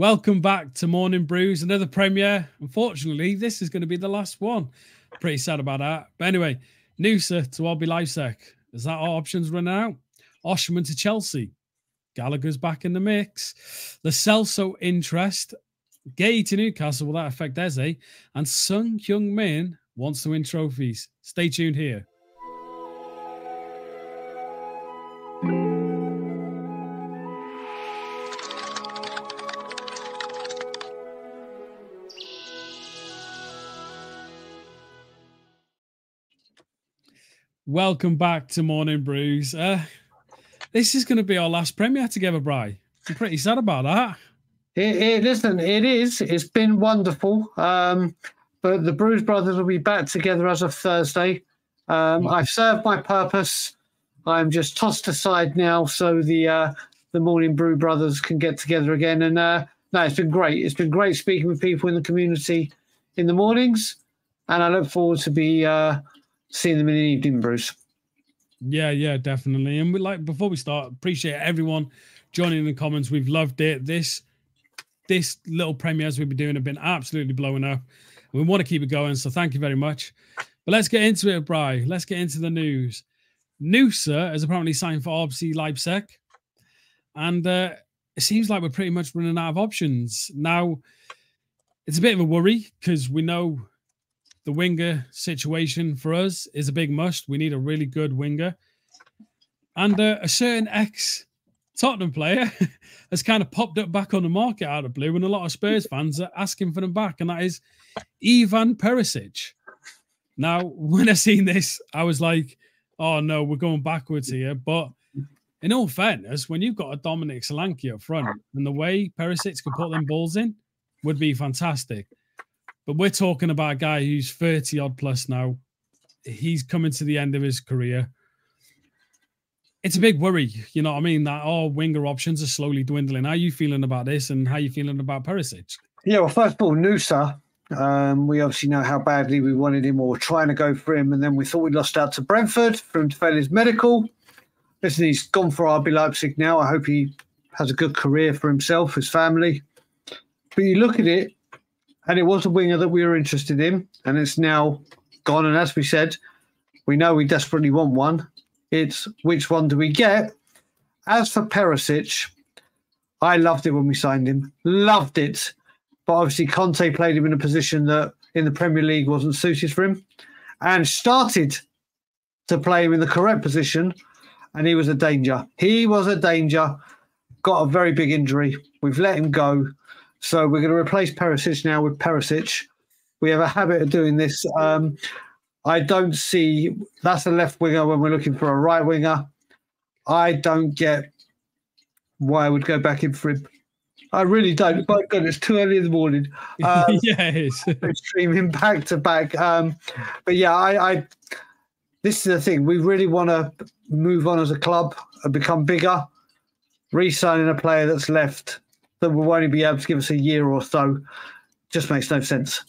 Welcome back to Morning Brews, another premiere. Unfortunately, this is going to be the last one. Pretty sad about that. But anyway, Noosa to RB Leipzig. Is that our options running out? Oshman to Chelsea. Gallagher's back in the mix. The Celso interest. Gay to Newcastle. Will that affect Eze? And Sung Kyung Min wants to win trophies. Stay tuned here. Welcome back to Morning Brews. This is going to be our last premiere together, Bri. I'm pretty sad about that. Listen, it is. It's been wonderful. But the Brews brothers will be back together as of Thursday. I've served my purpose. I'm just tossed aside now so the Morning Brew brothers can get together again. And no, it's been great. It's been great speaking with people in the community in the mornings. And I look forward to be seeing them in the evening, Bruce. Yeah, definitely. And before we start, appreciate everyone joining in the comments. We've loved it. This little premieres we've been doing have been absolutely blowing up. We want to keep it going, so thank you very much. But let's get into it, Bri. Let's get into the news. Noosa has apparently signed for RB Leipzig, and it seems like we're pretty much running out of options. Now, it's a bit of a worry because we know the winger situation for us is a big must. We need a really good winger. And a certain ex-Tottenham player has kind of popped up back on the market out of blue, and a lot of Spurs fans are asking for them back, and that is Ivan Perisic. Now, when I seen this, I was like, oh, no, we're going backwards here. But in all fairness, when you've got a Dominic Solanke up front, and the way Perisic could put them balls in would be fantastic. But we're talking about a guy who's 30-odd plus now. He's coming to the end of his career. It's a big worry, you know what I mean, that our winger options are slowly dwindling. How are you feeling about this, and how are you feeling about Perisic? Yeah, well, first of all, Noosa, we obviously know how badly we wanted him, or were trying to go for him, and then we thought we lost out to Brentford for him to fail his medical. Listen, he's gone for RB Leipzig now. I hope he has a good career for himself, his family. But you look at it, and it was a winger that we were interested in, and it's now gone. And as we said, we know we desperately want one. It's which one do we get? As for Perisic, I loved it when we signed him. Loved it. But obviously Conte played him in a position that in the Premier League wasn't suited for him, and started to play him in the correct position, and he was a danger. He was a danger. Got a very big injury. We've let him go. So we're going to replace Perisic now with Perisic. We have a habit of doing this. I don't see – that's a left winger when we're looking for a right winger. I don't get why I would go back in for him. I really don't. My God, it's too early in the morning. Yeah, it is. Streaming back to back. But yeah, this is the thing. We really want to move on as a club and become bigger. Re-signing a player that's left that will only be able to give us a year or so just makes no sense.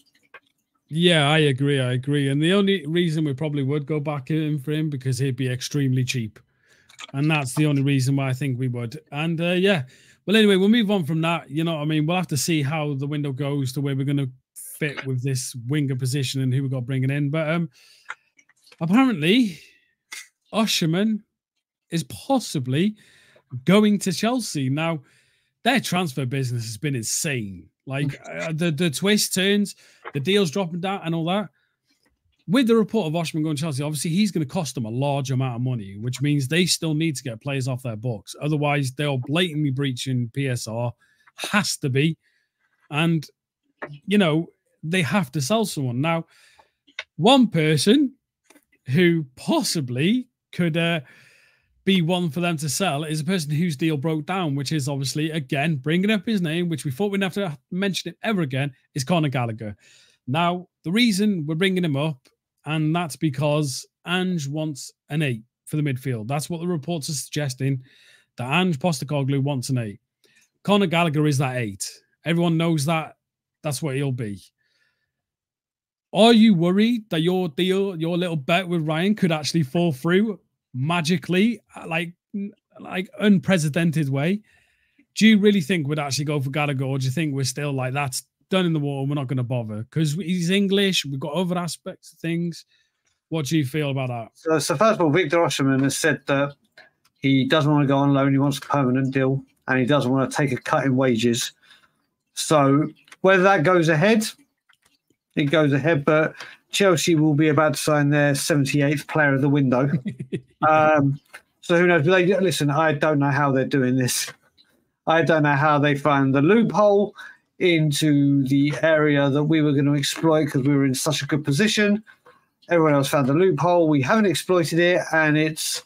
Yeah, I agree. And the only reason we probably would go back in for him because he'd be extremely cheap. And that's the only reason why I think we would. And yeah, well, anyway, we'll move on from that. You know what I mean? We'll have to see how the window goes to where we're going to fit with this winger position and who we got bringing in. But apparently, Oshman is possibly going to Chelsea. Now, their transfer business has been insane. Like the twists, turns, the deals dropping down and all that. With the report of Oshman going to Chelsea, obviously he's going to cost them a large amount of money, which means they still need to get players off their books. Otherwise, they'll blatantly breaching PSR. Has to be. And, you know, they have to sell someone. Now, one person who possibly could be one for them to sell is a person whose deal broke down, which is obviously, again, bringing up his name, which we thought we'd have to mention it ever again, is Conor Gallagher. Now, the reason we're bringing him up, and that's because Ange wants an 8 for the midfield. That's what the reports are suggesting, that Ange Postecoglou wants an 8. Conor Gallagher is that 8. Everyone knows that. That's what he'll be. Are you worried that your deal, your little bet with Ryan could actually fall through magically, like unprecedented way? Do you really think we'd actually go for Gallagher, or do you think we're still like, that's done in the water, we're not going to bother? Because he's English, we've got other aspects of things. What do you feel about that? So first of all, Victor Osimhen has said that he doesn't want to go on loan, he wants a permanent deal, and he doesn't want to take a cut in wages. So whether that goes ahead, it goes ahead, but Chelsea will be about to sign their 78th player of the window. So who knows? Listen, I don't know how they're doing this. I don't know how they found the loophole into the area that we were going to exploit because we were in such a good position. Everyone else found the loophole. We haven't exploited it, and it's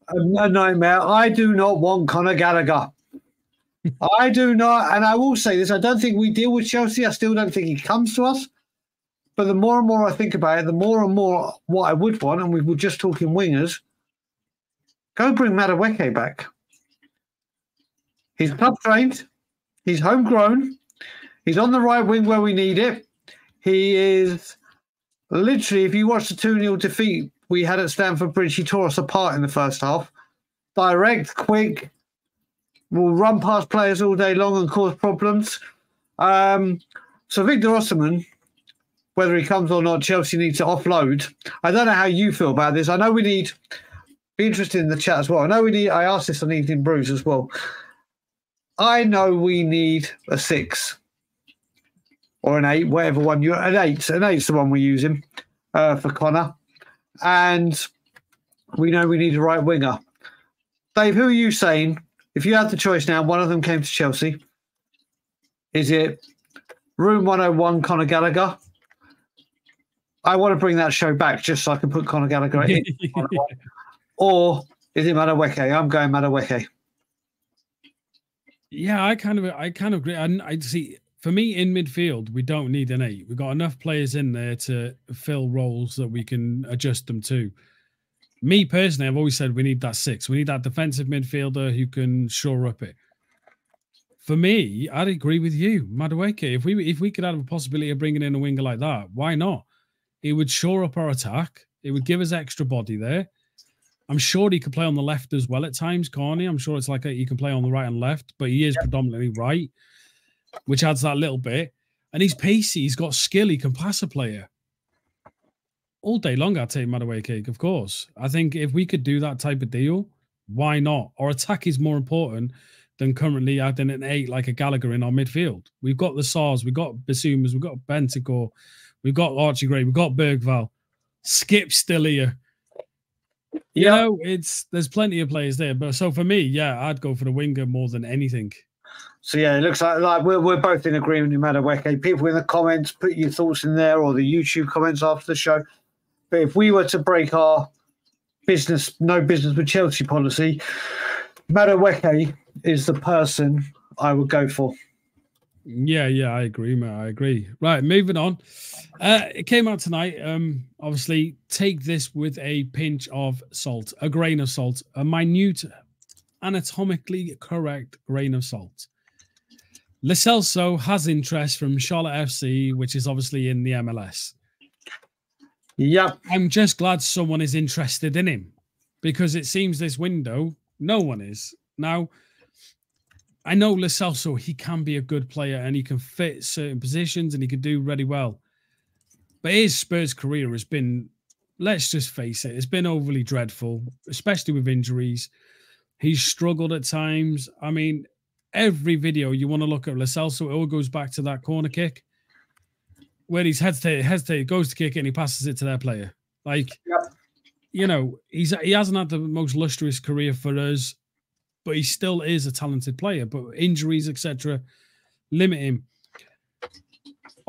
a nightmare. I do not want Conor Gallagher. I do not, and I will say this, I don't think we deal with Chelsea. I still don't think he comes to us. But the more and more I think about it, the more and more what I would want, and we were just talking wingers, go bring Madueke back. He's club trained. He's homegrown. He's on the right wing where we need it. He is literally, if you watch the 2-0 defeat we had at Stamford Bridge, he tore us apart in the first half. Direct, quick, will run past players all day long and cause problems. So Victor Osimhen, whether he comes or not, Chelsea needs to offload. I don't know how you feel about this. I know we need, be interested in the chat as well. I asked this on Evening Brews as well. I know we need a 6 or an 8, whatever one you're an 8. An 8's the one we're using for Connor. And we know we need a right winger. Dave, who are you saying? If you had the choice now, one of them came to Chelsea. Is it Room 101 Conor Gallagher? I want to bring that show back just so I can put Conor Gallagher in. Or is it Madueke? I'm going Madueke. Yeah, I kind of agree. I see. For me, in midfield, we don't need an 8. We've got enough players in there to fill roles that we can adjust them to. Me personally, I've always said we need that 6. We need that defensive midfielder who can shore up it. For me, I'd agree with you, Madueke. If we could have a possibility of bringing in a winger like that, why not? It would shore up our attack. It would give us extra body there. I'm sure he could play on the left as well at times, can't he? I'm sure it's like he can play on the right and left, but he is predominantly right, which adds that little bit. And he's pacey. He's got skill. He can pass a player. All day long, I'd take Madueke, of course. I think if we could do that type of deal, why not? Our attack is more important than currently adding an 8 like a Gallagher in our midfield. We've got the SARS, we've got Basumas, we've got Bentancur, we've got Archie Gray, we've got Bergval. Skip's still here. You know, there's plenty of players there. But so for me, yeah, I'd go for the winger more than anything. So yeah, it looks like we're both in agreement with Madueke. People in the comments, put your thoughts in there, or the YouTube comments after the show. But if we were to break our no business with Chelsea policy, Madueke is the person I would go for. Yeah, I agree, mate. I agree. Right, moving on. It came out tonight. Obviously, take this with a pinch of salt, a grain of salt, a minute, anatomically correct grain of salt. Celso has interest from Charlotte FC, which is obviously in the MLS. Yep. I'm just glad someone is interested in him because it seems this window, no one is. Now, I know Celso, he can be a good player and he can fit certain positions and he can do really well. But his Spurs career has been, let's just face it, it's been overly dreadful, especially with injuries. He's struggled at times. I mean, every video you want to look at Celso, it all goes back to that corner kick where he's hesitated, goes to kick it and he passes it to their player. Like, you know, he hasn't had the most lustrous career for us, but he still is a talented player. But injuries, etc., limit him.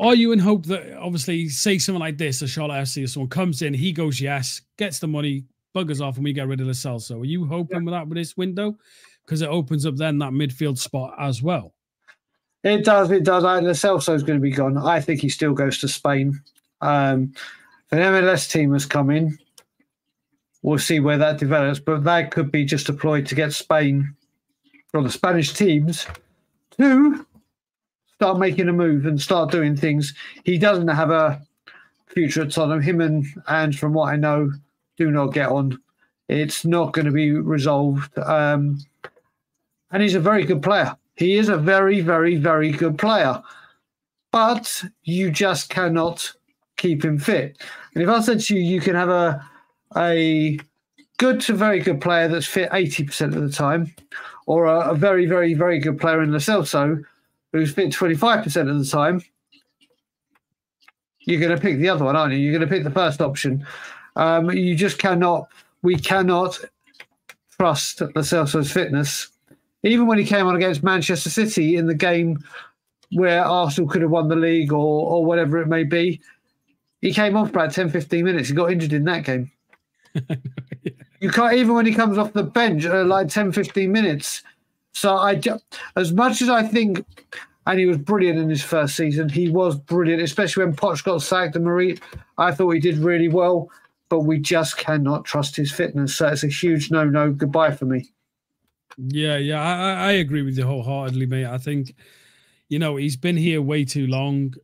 Are you in hope that, obviously, say someone like this, a Charlotte FC, or someone comes in, he goes yes, gets the money, buggers off, and we get rid of Celso? Are you hoping with that with this window? Because it opens up then that midfield spot as well. It does. Celso is going to be gone. I think he still goes to Spain. An MLS team has come in. We'll see where that develops, but that could be just deployed to get Spain or the Spanish teams to start making a move and start doing things. He doesn't have a future at Tottenham. Him and Ange, from what I know, do not get on. It's not going to be resolved. and he's a very good player. He is a very, very, very good player. But you just cannot keep him fit. And if I said to you, you can have a good to very good player that's fit 80% of the time, or a very, very, very good player in Celso who's fit 25% of the time, you're going to pick the other one, aren't you? You're going to pick the first option. You just cannot. We cannot trust Lo Celso's fitness. Even when he came on against Manchester City in the game where Arsenal could have won the league or whatever it may be, he came off for about 10, 15 minutes. He got injured in that game. You can't, even when he comes off the bench, like 10, 15 minutes. So as much as I think, and he was brilliant in his first season, he was brilliant, especially when Poch got sacked and Marie. I thought he did really well, but we just cannot trust his fitness. So it's a huge no, goodbye for me. Yeah, I agree with you wholeheartedly, mate. I think, he's been here way too long.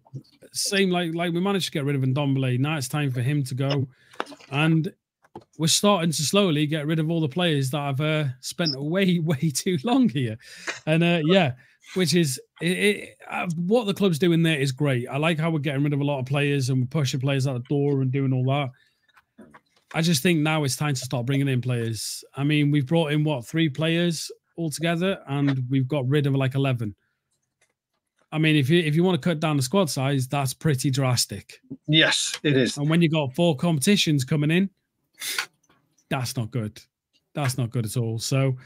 Same like we managed to get rid of Ndombele. Now it's time for him to go. And we're starting to slowly get rid of all the players that have spent way too long here. And which is what the club's doing there is great. I like how we're getting rid of a lot of players and we're pushing players out the door and doing all that. I just think now it's time to start bringing in players. I mean, we've brought in 3 players altogether, and we've got rid of like 11. I mean, if you want to cut down the squad size, that's pretty drastic. Yes, it is. And when you got 4 competitions coming in, that's not good. That's not good at all. So,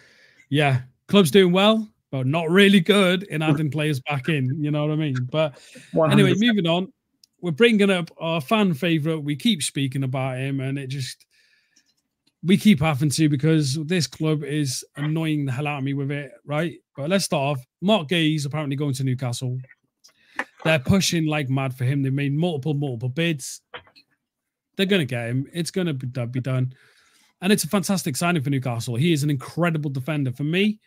yeah, club's doing well, but not really good in adding players back in. You know what I mean? But 100%. Anyway, moving on. We're bringing up our fan favorite. We keep speaking about him, and we keep having to because this club is annoying the hell out of me with it, right? But let's start off. Mark Gay's apparently going to Newcastle. They're pushing like mad for him. They made multiple bids. They're going to get him. It's going to be done. And it's a fantastic signing for Newcastle. He is an incredible defender. For me,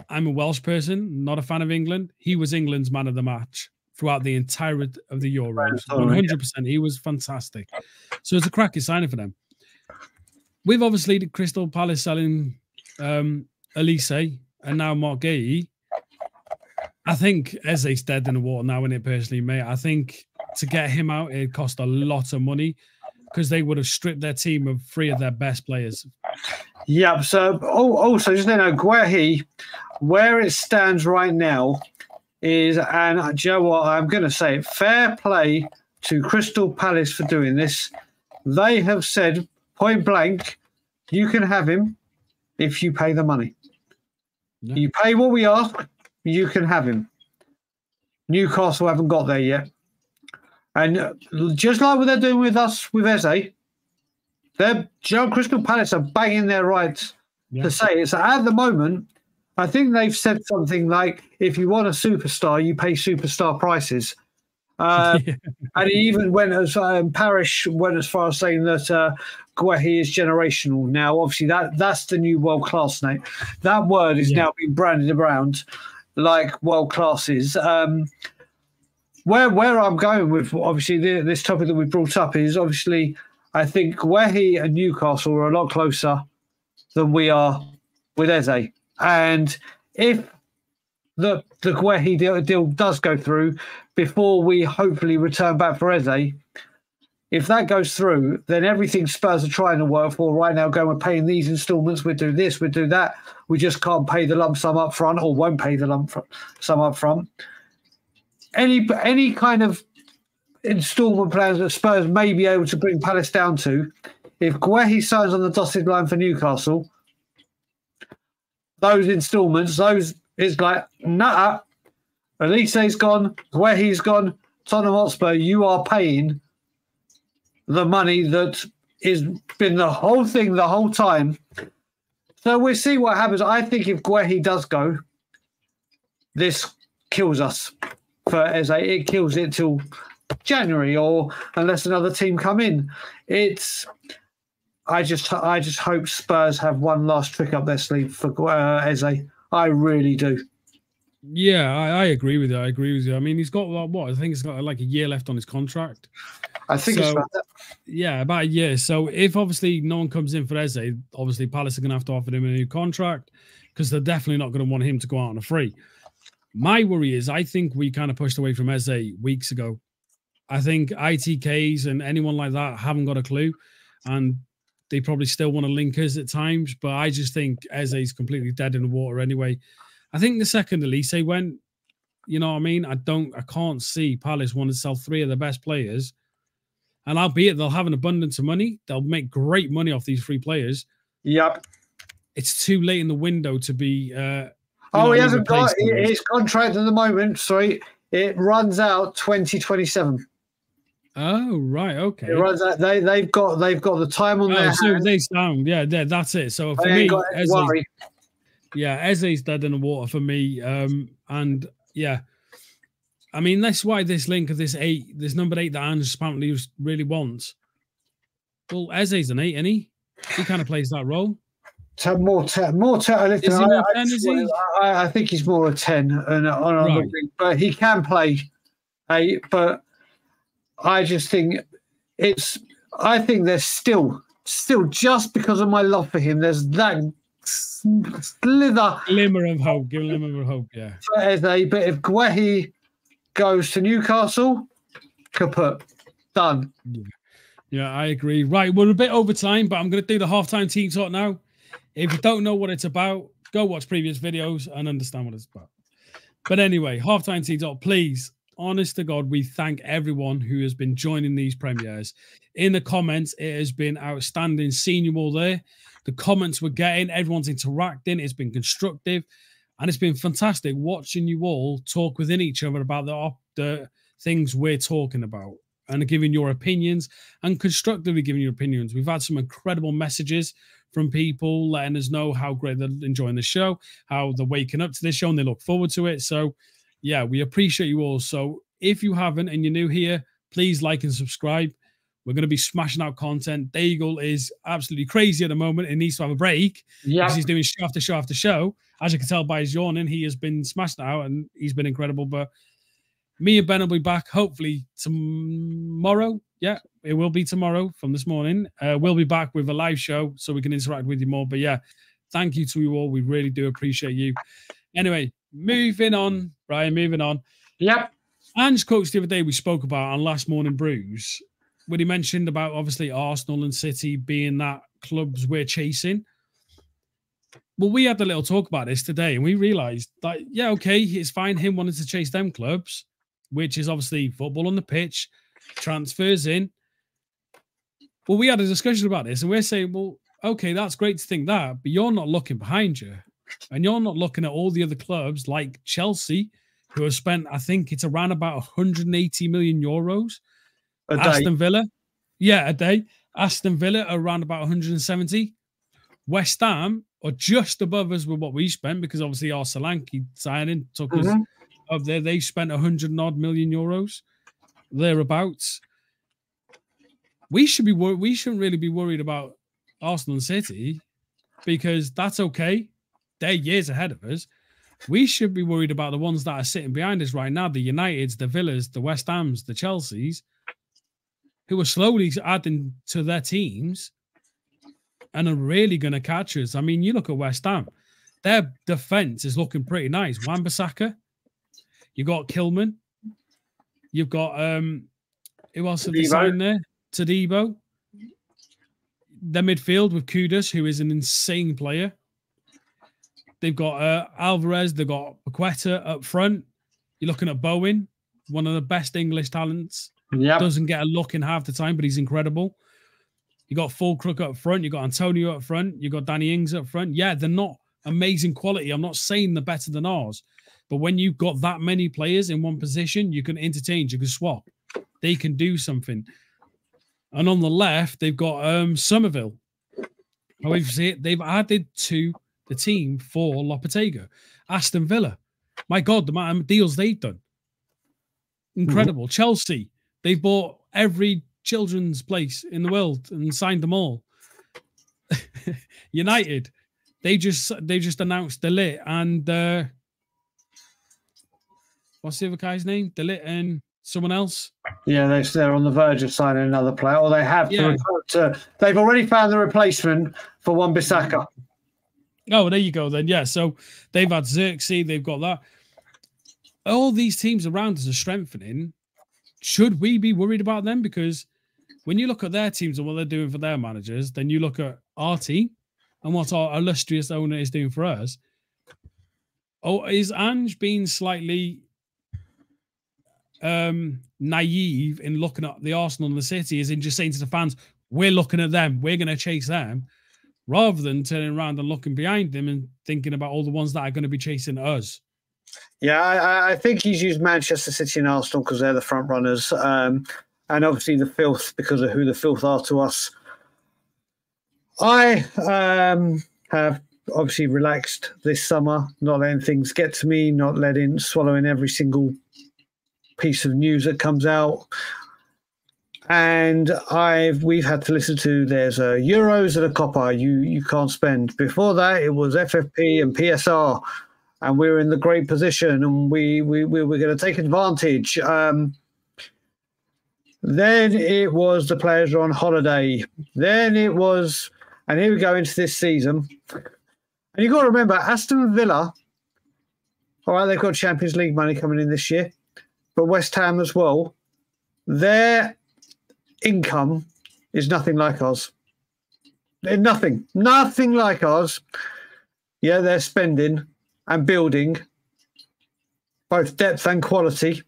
I'm a Welsh person, not a fan of England. He was England's man of the match throughout the entirety of the Euros. 100%. He was fantastic. So it's a cracking signing for them. We've obviously the Crystal Palace selling Elise and now Mark Gay. I think Eze's dead in the water now, in it personally, mate. I think to get him out, it cost a lot of money because they would have stripped their team of 3 of their best players. Yeah. So also, just Guehi, where it stands right now is, and do you know what? I'm going to say it, fair play to Crystal Palace for doing this. They have said point blank, you can have him if you pay the money. Yeah. You pay what we ask, you can have him. Newcastle haven't got there yet. And just like what they're doing with us with Eze, Crystal Palace are banging their rights to say it. So at the moment, I think they've said something like, if you want a superstar, you pay superstar prices. And he even went as Parish went as far as saying that Guehi is generational. Now, obviously, that's the new world class name. That word is now being branded around like world classes. Where I'm going with obviously this topic that we brought up is obviously I think Guehi and Newcastle are a lot closer than we are with Eze. And if the Guehi deal does go through before we hopefully return back for Eze, if that goes through, then everything Spurs are trying to work for right now, going, we're paying these installments, we do this, we do that. We just can't pay the lump sum up front or won't pay the lump sum up front. Any kind of installment plans that Spurs may be able to bring Palace down to, if Guehi signs on the dotted line for Newcastle, those installments, it's like, nah, Elise's gone, Guehi's gone, Tottenham Hotspur, you are paying the money that has been the whole thing the whole time. So we'll see what happens. I think if Guehi does go, this kills us for Eze. It kills it till January, or unless another team come in. I just hope Spurs have one last trick up their sleeve for Eze. I really do. Yeah, I agree with you. I mean, he's got what? I think he's got like a year left on his contract. I think it's about that. Yeah, about a year. So if obviously no one comes in for Eze, obviously Palace are going to have to offer him a new contract. because they're definitely not going to want him to go out on a free. My worry is I think we kind of pushed away from Eze weeks ago. I think ITKs and anyone like that haven't got a clue, and they probably still want to link us at times, but I just think Eze's completely dead in the water anyway. I think the second Elise went, you know what I mean? I can't see Palace want to sell 3 of the best players. And albeit they'll have an abundance of money, they'll make great money off these 3 players. Yep. It's too late in the window to be. He hasn't got his contract at the moment. Sorry, it runs out 2027. Oh right, okay. It runs out. They've got the time on their so hands. they sound that's it. So for me, Eze's dead in the water for me. And yeah, I mean that's why this link of this number 8 that Ange apparently really wants. Well, Eze's an 8, isn't he? He kind of plays that role. More 10. I think he's more a 10 but he can play 8. But I just think I think there's still just because of my love for him, there's that glimmer of hope, yeah. But if Guehi goes to Newcastle, kaput, done. Yeah, I agree. Right, we're a bit over time, but I'm going to do the halftime team talk now. If you don't know what it's about, go watch previous videos and understand what it's about. But anyway, halftime team talk, please. Honest to God, we thank everyone who has been joining these premieres. In the comments, it has been outstanding seeing you all there. The comments we're getting, everyone's interacting. It's been constructive, and it's been fantastic watching you all talk within each other about the things we're talking about and giving your opinions and constructively giving your opinions. We've had some incredible messages from people letting us know how great they're enjoying the show, how they're waking up to this show and they look forward to it. So yeah, we appreciate you all. So if you haven't and you're new here, please like and subscribe. We're going to be smashing out content. Daigle is absolutely crazy at the moment. He needs to have a break because he's doing show after show after show. As you can tell by his yawning, he has been smashed out and he's been incredible. But me and Ben will be back hopefully tomorrow. Yeah, it will be tomorrow from this morning. We'll be back with a live show so we can interact with you more. But yeah, thank you to you all. We really do appreciate you. Anyway, moving on, Brian, moving on. Yep. Ange quotes the other day we spoke about on last Morning Brews when he mentioned about obviously Arsenal and City being that clubs we're chasing. Well, we had a little talk about this today and we realized that, yeah, okay, it's fine him wanting to chase them clubs, which is obviously football on the pitch, transfers in. Well, we had a discussion about this and we're saying, well, okay, that's great to think that, but you're not looking behind you and you're not looking at all the other clubs like Chelsea, who have spent, I think it's around about 180 million euros. A day. Aston Villa, yeah, a day. Aston Villa around about 170. West Ham are just above us with what we spent because obviously our Solanke signing took us up there. They spent 100 odd million euros, thereabouts. We shouldn't really be worried about Arsenal and City because that's okay. They're years ahead of us. We should be worried about the ones that are sitting behind us right now, the Uniteds, the Villas, the West Hams, the Chelseas, who are slowly adding to their teams and are really going to catch us. I mean, you look at West Ham, their defence is looking pretty nice. Wan-Bissaka, you've got Kilman, you've got, who else have they signed there? Todibo. Their midfield with Kudus, who is an insane player. They've got Alvarez, they've got Paqueta up front. You're looking at Bowen, one of the best English talents. Yep. Doesn't get a look in half the time, but he's incredible. You got Fulcrook up front. You got Antonio up front. You got Danny Ings up front. Yeah, they're not amazing quality. I'm not saying they're better than ours. But when you've got that many players in one position, you can interchange, you can swap. They can do something. And on the left, they've got Somerville. However, they've added to the team for Lopetegui. Aston Villa. My God, the amount of deals they've done. Incredible. Chelsea. They've bought every children's place in the world and signed them all. United. They just announced Delit and what's the other guy's name? Delit and someone else. Yeah, they're on the verge of signing another player, or they have to. They've already found the replacement for Wan-Bissaka. Oh, there you go then. Yeah, so they've had Xerxes, they've got that. All these teams around us are strengthening. Should we be worried about them? Because when you look at their teams and what they're doing for their managers, then you look at our team and what our illustrious owner is doing for us. Oh, is Ange being slightly naive in looking at the Arsenal and the City, as in just saying to the fans, we're looking at them, we're going to chase them, rather than turning around and looking behind them and thinking about all the ones that are going to be chasing us? Yeah, I think he's used Manchester City and Arsenal because they're the front runners, and obviously the filth because of who the filth are to us. I have obviously relaxed this summer, not letting things get to me, not swallowing every single piece of news that comes out. And we've had to listen to there's a Euros and a Copper you can't spend. Before that, it was FFP and PSR. And we're in the great position, and we're going to take advantage. Then it was the players are on holiday. Then it was, and here we go into this season. And you've got to remember, Aston Villa, all right, they've got Champions League money coming in this year, but West Ham as well, their income is nothing like ours. They're nothing like ours. Yeah, they're spending and building both depth and quality.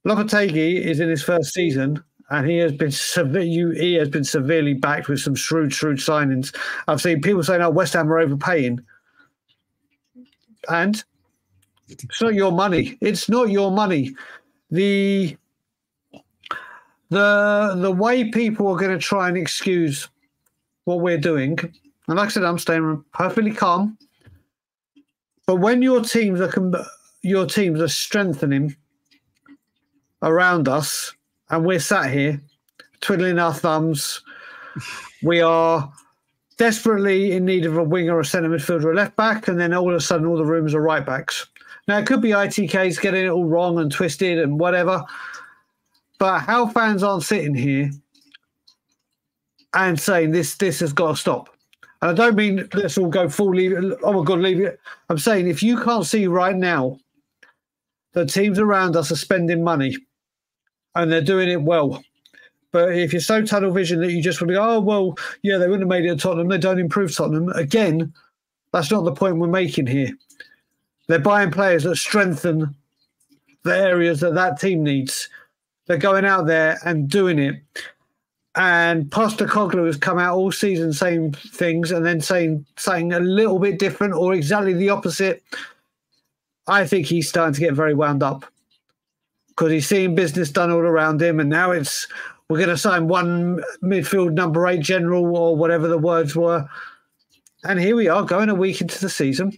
Lopetegui is in his first season, and he has been severely backed with some shrewd signings. I've seen people saying, "Oh, West Ham are overpaying," and it's not your money. It's not your money. The way people are going to try and excuse what we're doing, and like I said, I'm staying perfectly calm. But when your teams are strengthening around us, and we're sat here twiddling our thumbs, we are desperately in need of a winger, a centre midfielder, a left back, and then all of a sudden all the rooms are right backs. Now it could be ITK's getting it all wrong and twisted and whatever, but how fans aren't sitting here and saying this has got to stop. And I don't mean let's all go full leave it. Oh my God, leave it. I'm saying if you can't see right now that teams around us are spending money and they're doing it well, but if you're so tunnel vision that you just want to go, oh, well, yeah, they wouldn't have made it at Tottenham, they don't improve Tottenham. Again, that's not the point we're making here. They're buying players that strengthen the areas that team needs. They're going out there and doing it. And Postecoglou has come out all season saying things and then saying a little bit different or exactly the opposite. I think he's starting to get very wound up because he's seeing business done all around him, and now we're going to sign one midfield number 8 general or whatever the words were. And here we are going a week into the season.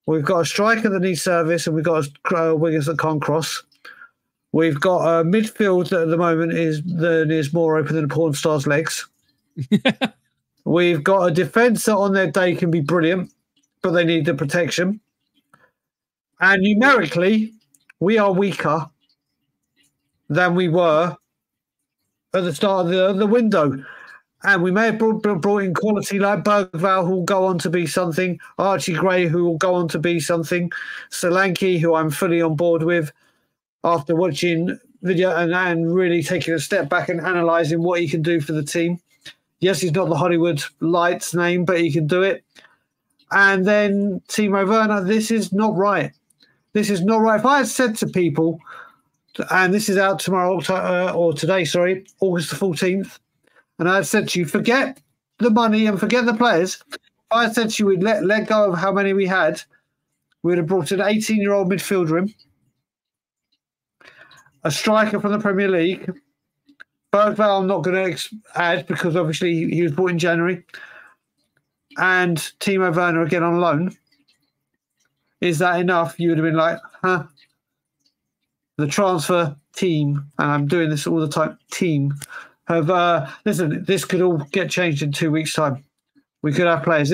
We've got a striker that needs service, and we've got wingers that can't cross. We've got a midfield that at the moment is more open than a porn star's legs. We've got a defence that on their day can be brilliant, but they need the protection. And numerically, we are weaker than we were at the start of the window. And we may have brought in quality like Bergvall, who will go on to be something, Archie Gray, who will go on to be something, Solanke, who I'm fully on board with, after watching video and really taking a step back and analysing what he can do for the team. Yes, he's not the Hollywood Lights name, but he can do it. And then Timo Werner, this is not right. This is not right. If I had said to people, and this is out tomorrow, or today, sorry, August the 14th, and I had said to you, forget the money and forget the players. If I had said to you, we'd let go of how many we had, we'd have brought an 18-year-old midfielder in, a striker from the Premier League. Bergvall I'm not going to add because obviously he was bought in January. And Timo Werner again on loan. Is that enough? You would have been like, huh? The transfer team, and I'm doing this all the time, team, have, listen, this could all get changed in 2 weeks' time. We could have players.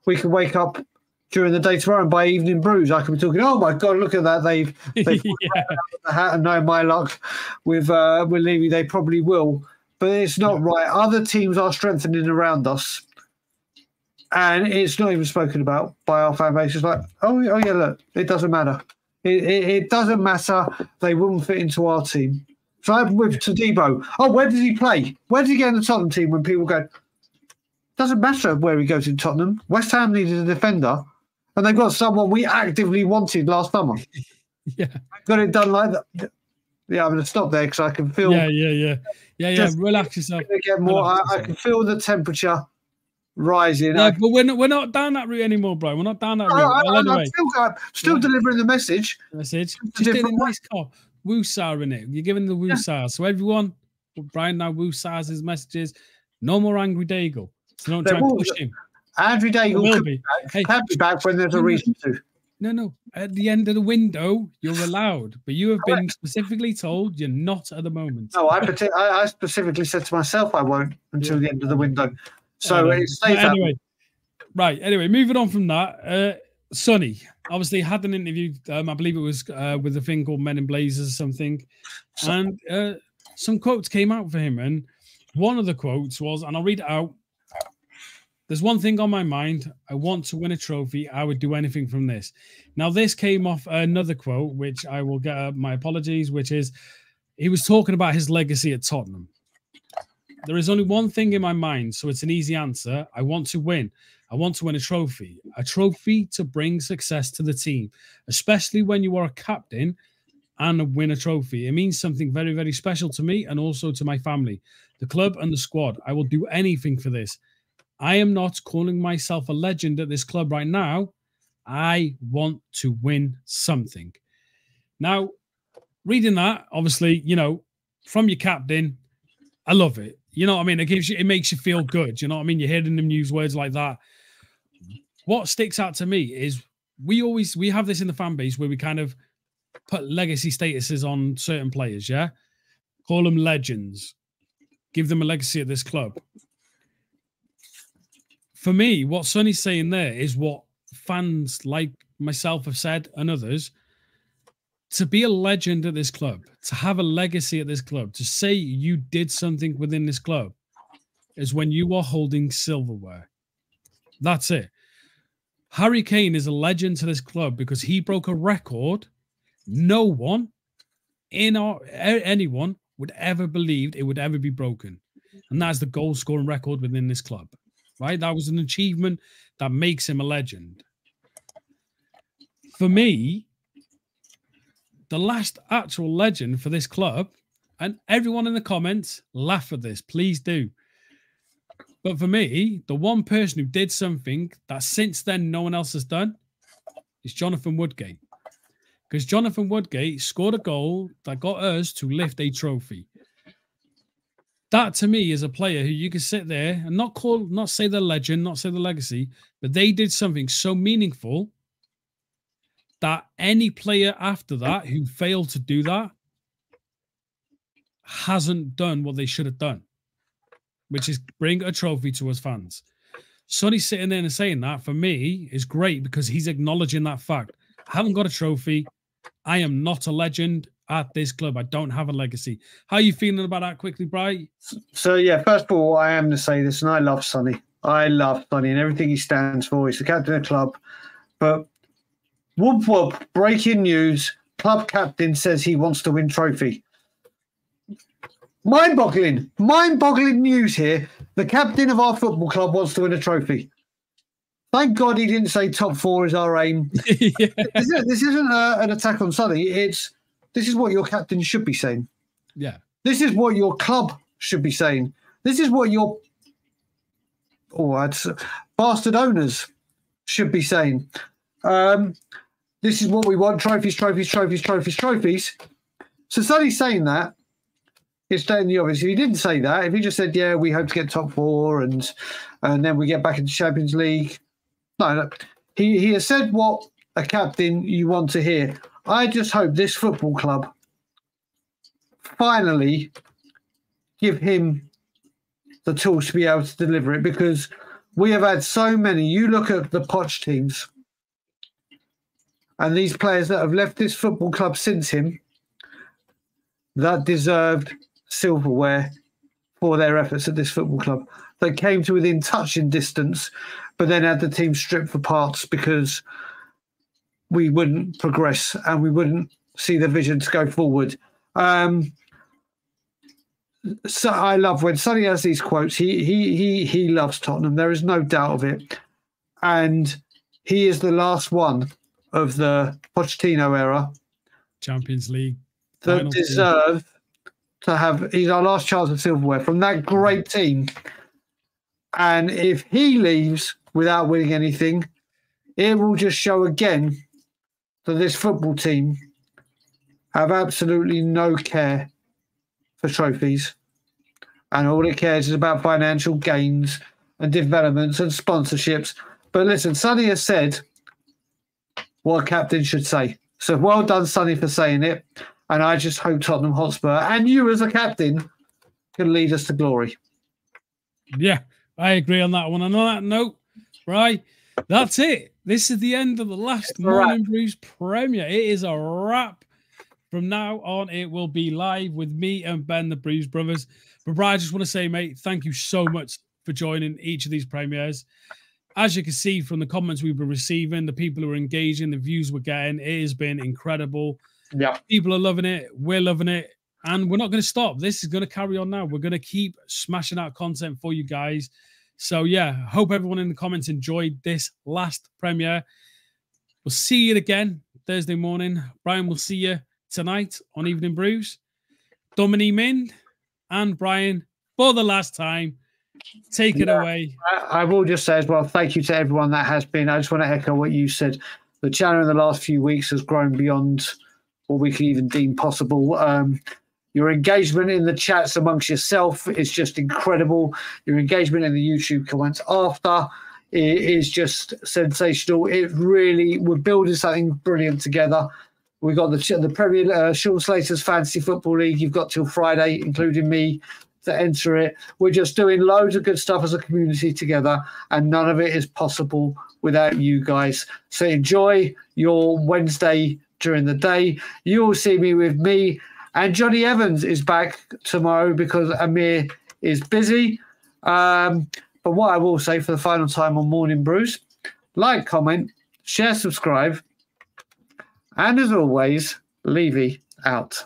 We could wake up during the day tomorrow, and by evening brews, I could be talking, oh my God, look at that. They've yeah. The hat, and no, my luck with Levy, they probably will. But it's not right. Other teams are strengthening around us. And it's not even spoken about by our fan base. It's like, oh yeah, look, it doesn't matter. It doesn't matter. They wouldn't fit into our team. So I with Todibo. Oh, where does he play? Where does he get in the Tottenham team when people go, doesn't matter where he goes in Tottenham. West Ham needed a defender, and they've got someone we actively wanted last summer. Yeah. Got it done like that. Yeah, I'm going to stop there because I can feel... Yeah. Relax yourself. Get more. I can feel the temperature rising. Yeah, but we're not down that route anymore, bro. We're not down that route. I'm still delivering the message. Just in a nice car. Woo-sar in it. You're giving the woo-sar. So everyone, Brian now woo-sars his messages. No more angry Daigle. So don't try and push him. Andrew Daigle can be back when there's a reason to. No. At the end of the window, you're allowed. But you have been specifically told you're not at the moment. No, I specifically said to myself I won't until the end of the window. So it stays Anyway, moving on from that. Sonny obviously had an interview. I believe it was with a thing called Men in Blazers or something. And some quotes came out for him. And one of the quotes was, and I'll read it out. There's one thing on my mind. I want to win a trophy. I would do anything from this. Now, this came off another quote, which I will get my apologies, which is he was talking about his legacy at Tottenham. There is only one thing in my mind, so it's an easy answer. I want to win. I want to win a trophy to bring success to the team, especially when you are a captain and win a trophy. It means something very, very special to me and also to my family, the club and the squad. I will do anything for this. I am not calling myself a legend at this club right now. I want to win something. Now, reading that, obviously, from your captain, I love it. You know what I mean? It makes you feel good. You know what I mean? You're hearing them use words like that. What sticks out to me is we have this in the fan base where we kind of put legacy statuses on certain players, yeah? Call them legends. Give them a legacy at this club. For me, what Sonny's saying there is what fans like myself have said and others. To be a legend at this club, to have a legacy at this club, to say you did something within this club is when you are holding silverware. That's it. Harry Kane is a legend to this club because he broke a record no one, anyone would ever believed it would ever be broken. And that's the goal scoring record within this club. Right? That was an achievement that makes him a legend. For me, the last actual legend for this club, and everyone in the comments, laugh at this, please do. But for me, the one person who did something that since then no one else has done is Jonathan Woodgate. Because Jonathan Woodgate scored a goal that got us to lift a trophy. That to me is a player who you can sit there and not say the legend, not say the legacy, but they did something so meaningful that any player after that who failed to do that hasn't done what they should have done, which is bring a trophy to us fans. Sonny sitting there and saying that for me is great because he's acknowledging that fact. I haven't got a trophy. I am not a legend at this club. I don't have a legacy. How are you feeling about that quickly, Bright? So, yeah, first of all, I am going to say this, and I love Sonny. I love Sonny and everything he stands for. He's the captain of the club. But whoop, whoop, breaking news. Club captain says he wants to win trophy. Mind-boggling news here. The captain of our football club wants to win a trophy. Thank God he didn't say top 4 is our aim. Yeah. This isn't an attack on Sonny. This is what your captain should be saying. Yeah. This is what your club should be saying. This is what your bastard owners should be saying. This is what we want. Trophies. So Sonny's saying that. It's stating the obvious. If he didn't say that, if he just said, yeah, we hope to get top 4 and then we get back into Champions League. No. He has said what a captain you want to hear. I just hope this football club finally give him the tools to be able to deliver it, because we have had so many. You look at the Poch teams and these players that have left this football club since him that deserved silverware for their efforts at this football club. that came to within touching distance, but then had the team stripped for parts because we wouldn't progress and we wouldn't see the vision to go forward. So I love when Sonny has these quotes. He loves Tottenham. There is no doubt of it, and he is the last one of the Pochettino era, Champions League, that deserve to have. He's our last chance of silverware from that great team. And if he leaves without winning anything, it will just show again that this football team have absolutely no care for trophies, and all it cares is about financial gains and developments and sponsorships. But listen, Sonny has said what a captain should say. So well done, Sonny, for saying it. And I just hope Tottenham Hotspur and you as a captain can lead us to glory. Yeah, I agree on that one. And on that note, right, that's it. This is the end of the last Morning Brews premiere. It is a wrap. From now on, it will be live with me and Ben, the Brews Brothers. But Brian, I just want to say, mate, thank you so much for joining each of these premieres. As you can see from the comments we've been receiving, the people who are engaging, the views we're getting, it has been incredible. Yeah, people are loving it. We're loving it. And we're not going to stop. This is going to carry on now. We're going to keep smashing out content for you guys. So, yeah, hope everyone in the comments enjoyed this last premiere. We'll see you again Thursday morning. Brian, we'll see you tonight on Evening Brews. Dominique Min and Brian, for the last time, take it away. I will just say as well, thank you to everyone that has been. I just want to echo what you said. The channel in the last few weeks has grown beyond what we can even deem possible. Your engagement in the chats amongst yourself is just incredible. Your engagement in the YouTube comments after is just sensational. It really, we're building something brilliant together. We've got the Premier Sean Slater's Fantasy Football League. You've got till Friday, including me, to enter it. We're just doing loads of good stuff as a community together, and none of it is possible without you guys. So enjoy your Wednesday during the day. You will see me with me, and Johnny Evans is back tomorrow because Amir is busy. But what I will say for the final time on Morning Brews, like, comment, share, subscribe, and as always, Levy out.